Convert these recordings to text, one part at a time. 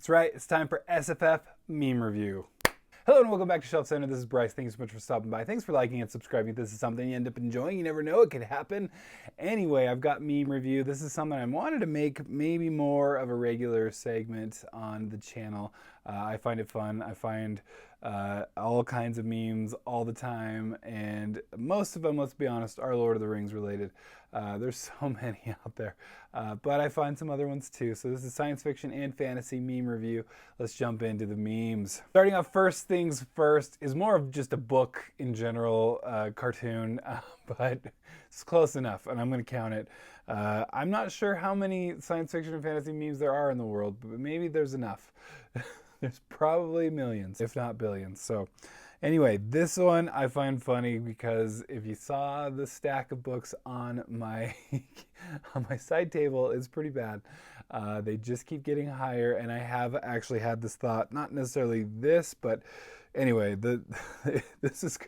That's right, it's time for SFF Meme Review. Hello and welcome back to Shelf Center. This is Bryce. Thank you so much for stopping by. Thanks for liking and subscribing. If this is something you end up enjoying, you never know, it could happen. Anyway, I've got meme review. This is something I wanted to make maybe more of a regular segment on the channel. I find it fun. I find all kinds of memes all the time, and most of them, let's be honest, are Lord of the Rings related. There's so many out there, but I find some other ones too. So this is science fiction and fantasy meme review. Let's jump into the memes. Starting off, first things first is more of just a book in general, cartoon, but it's close enough, and I'm going to count it. I'm not sure how many science fiction and fantasy memes there are in the world, but maybe there's enough. There's probably millions, if not billions. So anyway, this one I find funny because if you saw the stack of books on my on my side table, it's pretty bad. They just keep getting higher, and I have actually had this thought, not necessarily this, but anyway, this is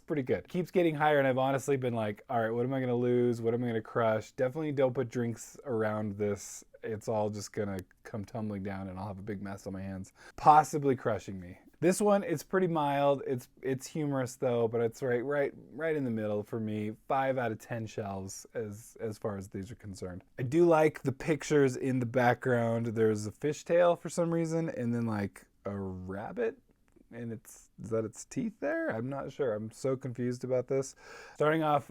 pretty good. It keeps getting higher, and I've honestly been like, all right, what am I going to lose? What am I going to crush? Definitely don't put drinks around this. It's all just going to come tumbling down, and I'll have a big mess on my hands, possibly crushing me. This one, it's pretty mild. It's humorous though, but it's right in the middle for me. 5 out of 10 shelves as far as these are concerned. I do like the pictures in the background. There's a fishtail for some reason, and then like a rabbit, and is that its teeth there? I'm not sure. I'm so confused about this. Starting off,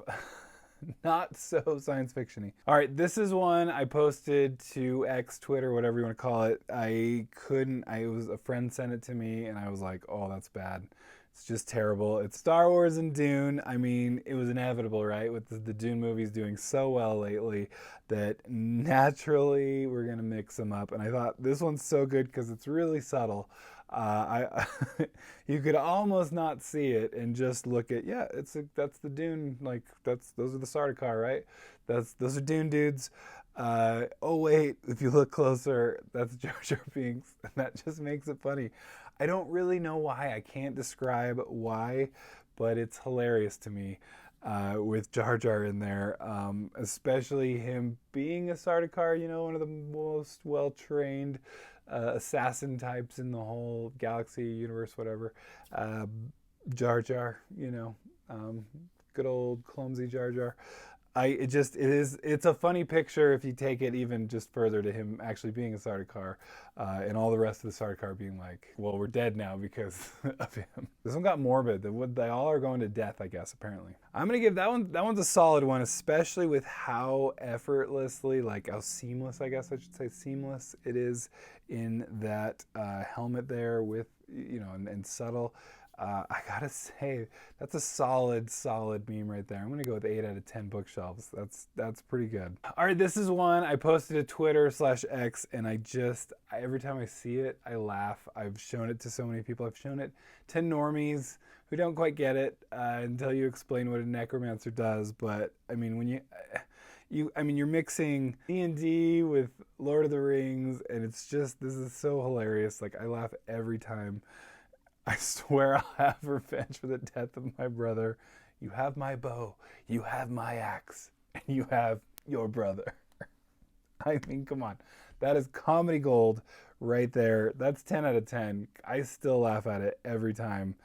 not so science fiction-y. All right, this is one I posted to X, Twitter, whatever you want to call it. It was a friend sent it to me, and I was like, oh, that's bad. It's just terrible. It's Star Wars and Dune. I mean, it was inevitable, right? With the Dune movies doing so well lately that naturally we're going to mix them up. And I thought this one's so good because it's really subtle. You could almost not see it and just look at, yeah, that's the Dune, like those are the Sardaukar, right? Those are Dune dudes. Oh wait, if you look closer, that's Jar Jar Binks, and that just makes it funny. I don't really know why. I can't describe why, but it's hilarious to me with Jar Jar in there, especially him being a Sardaukar, one of the most well-trained assassin types in the whole galaxy, universe, whatever. Jar Jar, good old clumsy Jar Jar. It's a funny picture if you take it even just further to him actually being a Sardaukar, and all the rest of the Sardaukar being like, well, we're dead now because of him. This one got morbid. They all are going to death, I guess, apparently. I'm gonna give that one's a solid one, especially with how effortlessly, like how seamless, I guess I should say, seamless it is in that helmet there with, and subtle. I gotta say, that's a solid meme right there. I'm gonna go with 8 out of 10 bookshelves. That's pretty good. All right, this is one I posted to Twitter/X, and every time I see it, I laugh. I've shown it to so many people. I've shown it to normies who don't quite get it until you explain what a necromancer does. But I mean, when you're mixing D&D with Lord of the Rings, and this is so hilarious. Like, I laugh every time. I swear I'll have revenge for the death of my brother. You have my bow, you have my axe, and you have your brother. I mean, come on. That is comedy gold right there. That's 10 out of 10. I still laugh at it every time.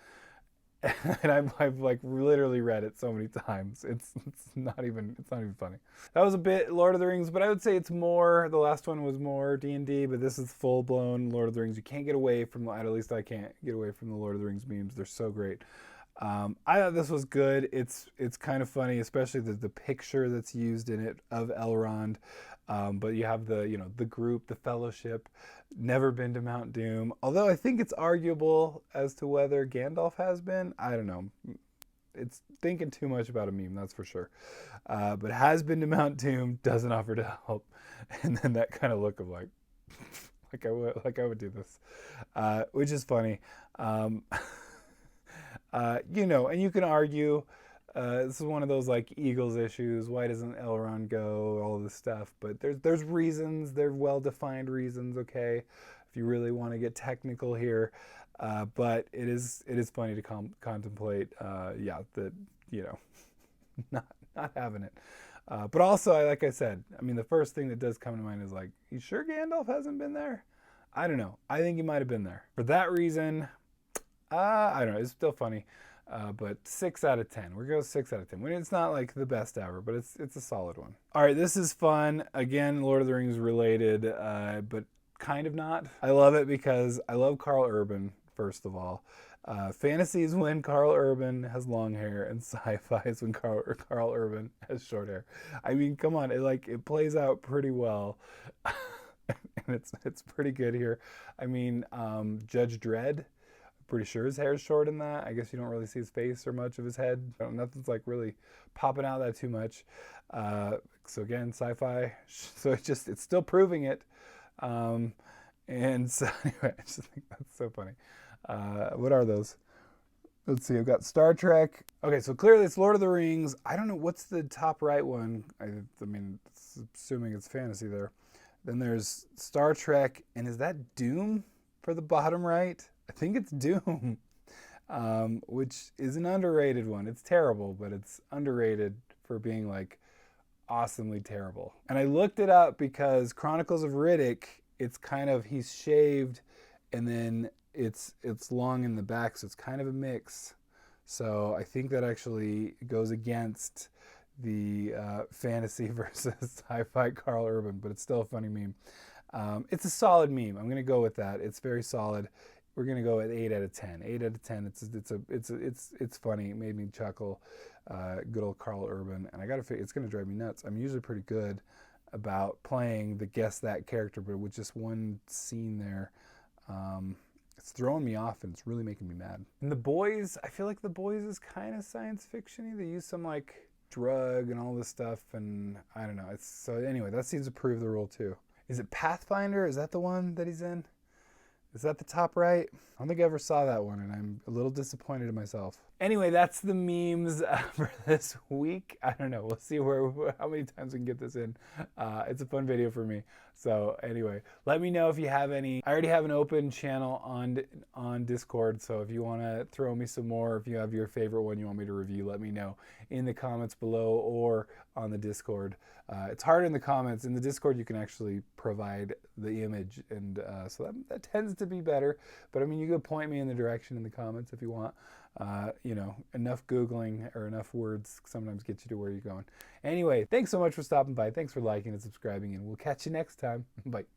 And I've like literally read it so many times. It's not even funny. That was a bit Lord of the Rings, but I would say it's more. The last one was more D&D, but this is full blown Lord of the Rings. You can't get away from, at least I can't get away from the Lord of the Rings memes. They're so great. I thought this was good. It's kind of funny, especially the picture that's used in it of Elrond. But you have the group, the Fellowship, never been to Mount Doom. Although I think it's arguable as to whether Gandalf has been. I don't know. It's thinking too much about a meme, that's for sure. But has been to Mount Doom, doesn't offer to help. And then that kind of look of like I would do this, which is funny. And you can argue, this is one of those like Eagles issues. Why doesn't Elrond go? All this stuff, but there's reasons. They're well-defined reasons. Okay, if you really want to get technical here, but it is funny to contemplate. Not having it. But also, like I said, I mean, the first thing that does come to mind is like, you sure Gandalf hasn't been there? I don't know. I think he might have been there. For that reason, I don't know. It's still funny. But 6 out of 10. We're going 6 out of 10. It's not like the best ever, but it's a solid one. All right, this is fun. Again, Lord of the Rings related, but kind of not. I love it because I love Carl Urban, first of all. Fantasy is when Carl Urban has long hair, and sci-fi is when Carl Urban has short hair. I mean, come on, it plays out pretty well. And it's pretty good here. I mean, Judge Dredd, pretty sure his hair's short in that. I guess you don't really see his face or much of his head. Nothing's like really popping out that too much. So again, sci-fi. So it's still proving it. And so anyway, I just think that's so funny. What are those? Let's see. I've got Star Trek. Okay, so clearly it's Lord of the Rings. I don't know what's the top right one. I mean, assuming it's fantasy there. Then there's Star Trek, and is that Doom for the bottom right? I think it's Doom, which is an underrated one. It's terrible, but it's underrated for being like awesomely terrible. And I looked it up because Chronicles of Riddick, it's kind of, he's shaved and then it's long in the back, so it's kind of a mix. So I think that actually goes against the fantasy versus sci-fi Carl Urban, but it's still a funny meme. It's a solid meme. I'm gonna go with that. It's very solid. We're gonna go at 8 out of 10. 8 out of 10. It's funny. It made me chuckle. Good old Carl Urban. And I gotta figure, it's gonna drive me nuts. I'm usually pretty good about playing the guess that character, but with just one scene there, it's throwing me off and it's really making me mad. And The Boys, I feel like The Boys is kind of science fiction-y. They use some like drug and all this stuff, and I don't know. So anyway, that seems to prove the rule too. Is it Pathfinder? Is that the one that he's in? Is that the top right? I don't think I ever saw that one, and I'm a little disappointed in myself. Anyway, that's the memes for this week. I don't know. We'll see how many times we can get this in. It's a fun video for me. So anyway, let me know if you have any. I already have an open channel on Discord, so if you want to throw me some more, if you have your favorite one you want me to review, let me know in the comments below or on the Discord. It's hard in the comments. In the Discord, you can actually provide the image, and so that tends to be better. But I mean, you could point me in the direction in the comments if you want. You know, enough Googling or enough words sometimes get you to where you're going. Anyway, thanks so much for stopping by. Thanks for liking and subscribing, and we'll catch you next time. Bye.